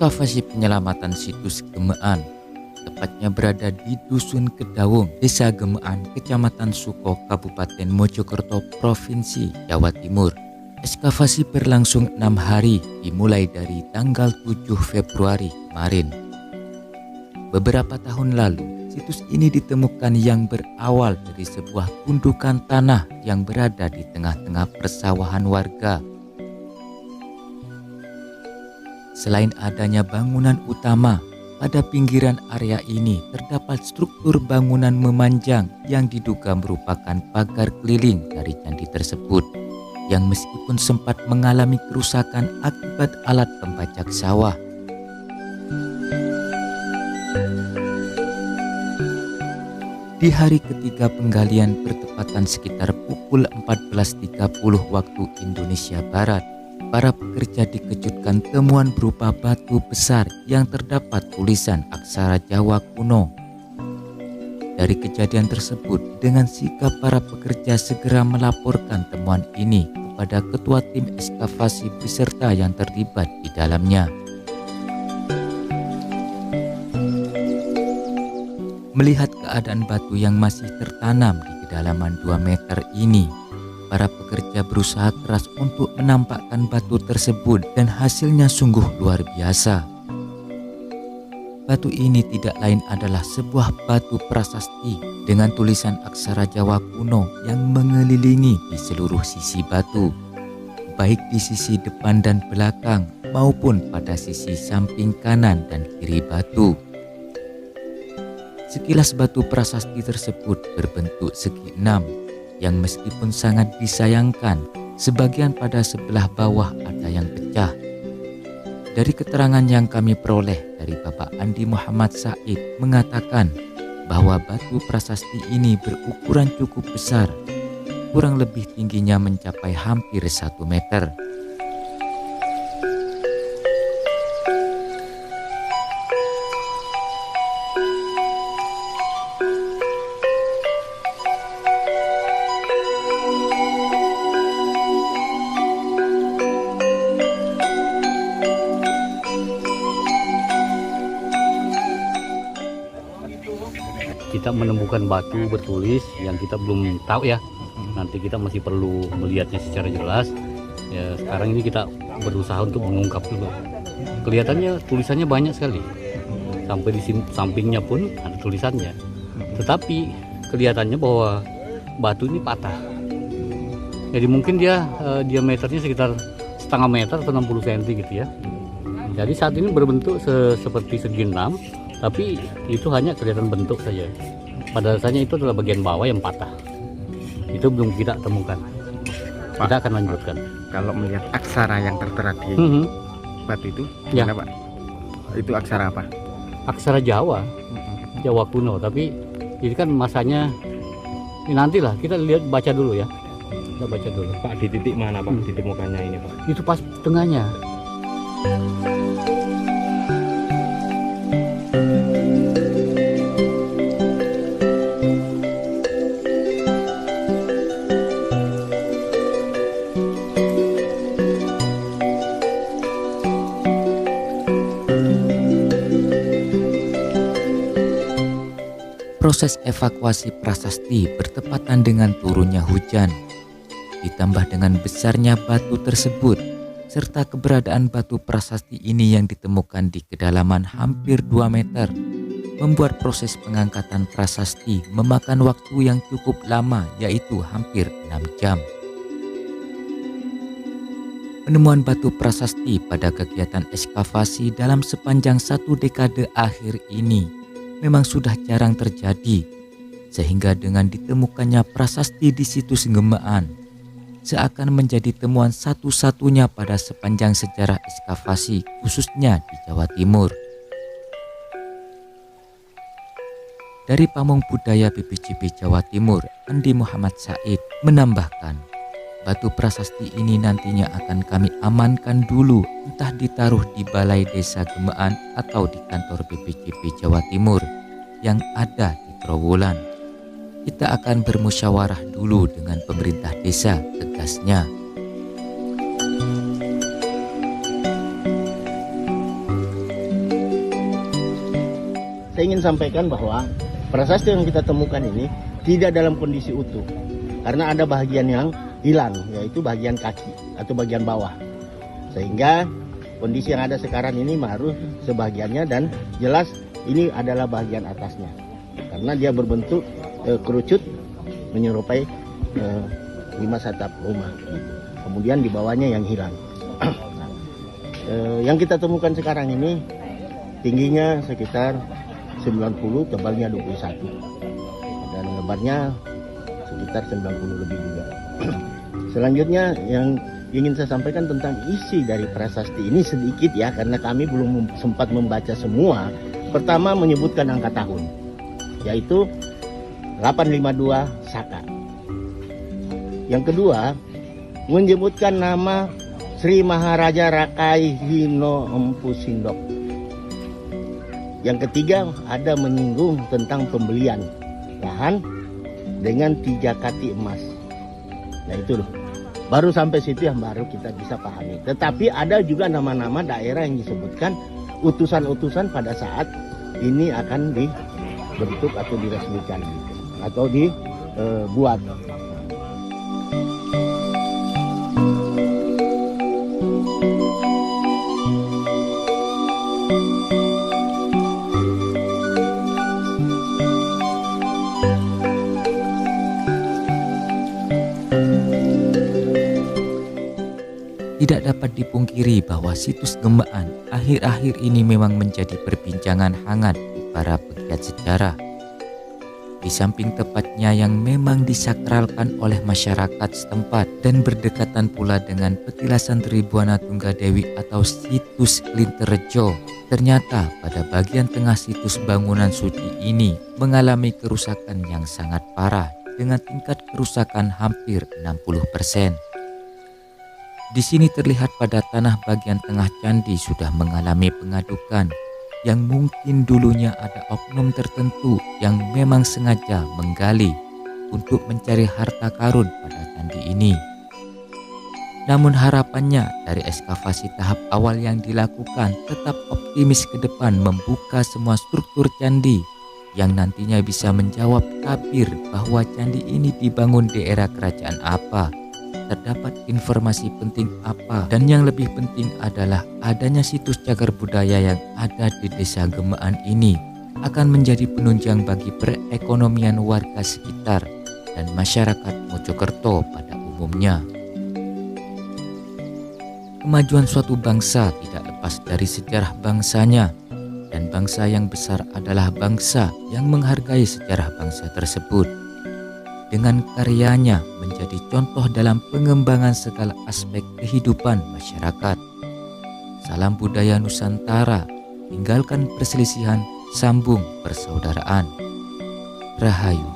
Ekskavasi penyelamatan situs Gemean, tepatnya berada di Dusun Kedawung, Desa Gemean, Kecamatan Suko, Kabupaten Mojokerto, Provinsi Jawa Timur. Ekskavasi berlangsung 6 hari, dimulai dari tanggal 7 Februari kemarin. Beberapa tahun lalu, situs ini ditemukan yang berawal dari sebuah gundukan tanah yang berada di tengah-tengah persawahan warga. Selain adanya bangunan utama, pada pinggiran area ini terdapat struktur bangunan memanjang yang diduga merupakan pagar keliling dari candi tersebut, yang meskipun sempat mengalami kerusakan akibat alat pembajak sawah. Di hari ketiga penggalian bertepatan sekitar pukul 14.30 waktu Indonesia Barat, para pekerja dikejutkan temuan berupa batu besar yang terdapat tulisan aksara Jawa kuno. Dari kejadian tersebut, dengan sikap para pekerja segera melaporkan temuan ini kepada ketua tim ekskavasi beserta yang terlibat di dalamnya. Melihat keadaan batu yang masih tertanam di kedalaman 2 meter ini, para pekerja berusaha keras untuk menampakkan batu tersebut dan hasilnya sungguh luar biasa. Batu ini tidak lain adalah sebuah batu prasasti dengan tulisan aksara Jawa kuno yang mengelilingi di seluruh sisi batu, baik di sisi depan dan belakang maupun pada sisi samping kanan dan kiri batu. Sekilas batu prasasti tersebut berbentuk segi 6 yang meskipun sangat disayangkan, sebagian pada sebelah bawah ada yang pecah. Dari keterangan yang kami peroleh dari Bapak Andi Muhammad Said mengatakan bahwa batu prasasti ini berukuran cukup besar, kurang lebih tingginya mencapai hampir 1 meter. Kita menemukan batu bertulis yang kita belum tahu ya. Nanti kita masih perlu melihatnya secara jelas. Ya, sekarang ini kita berusaha untuk mengungkap dulu. Kelihatannya tulisannya banyak sekali. Sampai di sampingnya pun ada tulisannya. Tetapi kelihatannya bahwa batu ini patah. Jadi mungkin dia diameternya sekitar setengah meter atau 60 cm gitu ya. Jadi saat ini berbentuk seperti segi 6. Tapi itu hanya kelihatan bentuk saja. Pada dasarnya itu adalah bagian bawah yang patah. Itu belum kita temukan. Pak, kita akan lanjutkan. Kalau melihat aksara yang tertera di batu itu, Ya. gimana Pak? Itu aksara apa? Aksara Jawa, Jawa kuno. Tapi ini kan masanya ini nantilah kita lihat baca dulu ya. Kita baca dulu. Pak, di titik mana Pak ditemukannya ini Pak? Itu pas tengahnya. Proses evakuasi prasasti bertepatan dengan turunnya hujan, ditambah dengan besarnya batu tersebut, serta keberadaan batu prasasti ini yang ditemukan di kedalaman hampir 2 meter, membuat proses pengangkatan prasasti memakan waktu yang cukup lama, yaitu hampir 6 jam. Penemuan batu prasasti pada kegiatan ekskavasi dalam sepanjang 1 dekade akhir ini memang sudah jarang terjadi, sehingga dengan ditemukannya prasasti di situs Gemean seakan menjadi temuan satu-satunya pada sepanjang sejarah ekskavasi, khususnya di Jawa Timur. Dari Pamong Budaya BPJB Jawa Timur, Andi Muhammad Said menambahkan, batu prasasti ini nantinya akan kami amankan dulu, entah ditaruh di Balai Desa Gemean atau di kantor BPJB Jawa Timur yang ada di Trowulan. Kita akan bermusyawarah dulu dengan pemerintah desa, tegasnya. saya ingin sampaikan bahwa prasasti yang kita temukan ini tidak dalam kondisi utuh. Karena ada bagian yang hilang, yaitu bagian kaki atau bagian bawah. Sehingga kondisi yang ada sekarang ini baru sebagiannya, dan jelas ini adalah bagian atasnya. Karena dia berbentuk kerucut menyerupai 5 atap rumah. Kemudian di bawahnya yang hilang. Yang kita temukan sekarang ini tingginya sekitar 90, tebalnya 21. Dan lebarnya sekitar 90 lebih juga. Selanjutnya yang ingin saya sampaikan tentang isi dari prasasti ini sedikit ya, karena kami belum sempat membaca semua. Pertama menyebutkan angka tahun, yaitu 852 Saka. Yang kedua menyebutkan nama Sri Maharaja Rakai Hino Empu Sindok. Yang ketiga ada menyinggung tentang pembelian lahan dengan 3 kati emas. Nah itu loh, baru sampai situ yang baru kita bisa pahami. Tetapi ada juga nama-nama daerah yang disebutkan utusan-utusan pada saat ini akan dibentuk atau diresmikan atau dibuat. Tidak dapat dipungkiri bahwa situs Gembaan akhir-akhir ini memang menjadi perbincangan hangat di para pegiat sejarah. Di samping tepatnya yang memang disakralkan oleh masyarakat setempat dan berdekatan pula dengan petilasan Tribuana Tunggadewi atau situs Linterejo, ternyata pada bagian tengah situs bangunan suci ini mengalami kerusakan yang sangat parah dengan tingkat kerusakan hampir 60%. Di sini terlihat pada tanah bagian tengah candi sudah mengalami pengadukan yang mungkin dulunya ada oknum tertentu yang memang sengaja menggali untuk mencari harta karun pada candi ini. Namun harapannya dari ekskavasi tahap awal yang dilakukan tetap optimis ke depan membuka semua struktur candi yang nantinya bisa menjawab tabir bahwa candi ini dibangun di era kerajaan apa, terdapat informasi penting apa, dan yang lebih penting adalah adanya situs cagar budaya yang ada di desa Gembaan ini akan menjadi penunjang bagi perekonomian warga sekitar dan masyarakat Mojokerto pada umumnya. Kemajuan suatu bangsa tidak lepas dari sejarah bangsanya, dan bangsa yang besar adalah bangsa yang menghargai sejarah bangsa tersebut. Dengan karyanya menjadi contoh dalam pengembangan segala aspek kehidupan masyarakat. Salam budaya Nusantara, tinggalkan perselisihan, sambung persaudaraan. Rahayu.